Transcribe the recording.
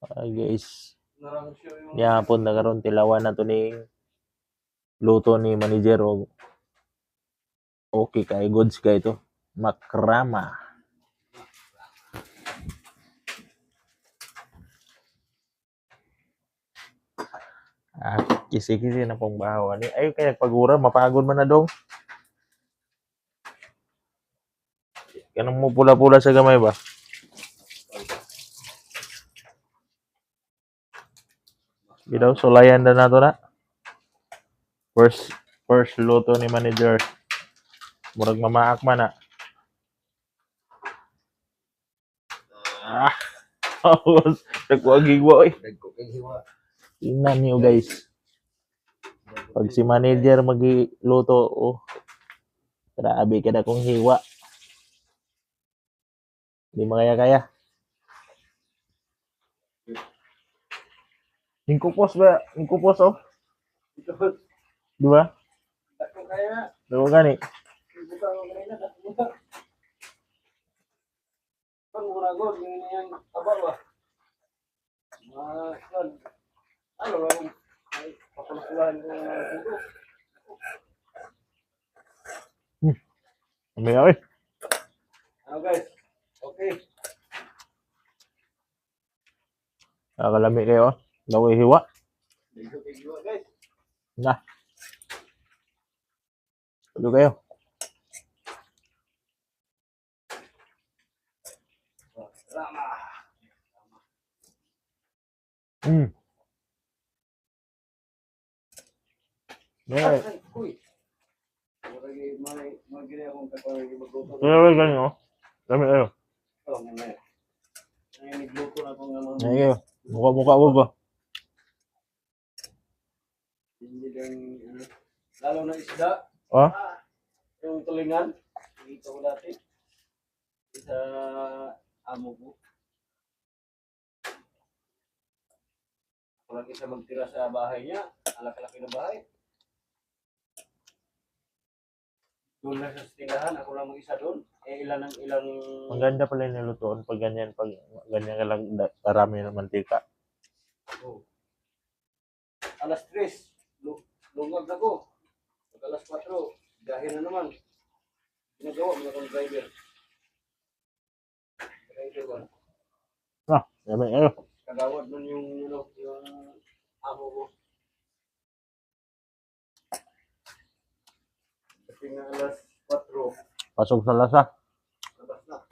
Ay guys, yapon na karon tilawan na to ni luto ni manager og okay kay goods kay to. Makrama. Kisi-kisi na pong bahaw ani. Ay kay nagpagura mapagod man na dong. Kanang mo pula-pula sa gamay ba? Bidaw sulayan na nato na. First luto ni manager. Murag mamaak man na. Nagwagig mo eh. Tingnan niyo guys. Pag si manager magluto, oh, grabe ka na kong hiwa. Hindi makaya-kaya. Yung kupos ba? Yung kupos oh. Di ba? Dako gani. May ay. Guys, okay. Nakalami kayo. Daw hiwa. Guys. Na. Tulo kayo. Rama. Yeah. Uy. Magiging akong kapag magluto. Kaya ganyan oh. Dami kayo. Oh, mamaya. Ay, nagluto na akong naman. Ngayon kayo. Mukha mo ba? Hindi lang, lalo na isda. Oh? Yung tulingan. Dito ko dati. Sa amo ko. Ako lang isa magtira sa bahay niya. Alaki-laki na bahay. Doon lang sa tindahan. Ako lang mag-isa doon. Ilang... Maganda pala yung nilutoon pag ganyan ka lang karami ng mantika. Oh. Alas 3. Lungag na ko. Pag alas 4. Gahin na naman. Ginagawa mo na kong driver. Driver ba? Dami kayo. Kagawad nun yung amo ko. Kasi nga alas 4. Pasok sa lasa.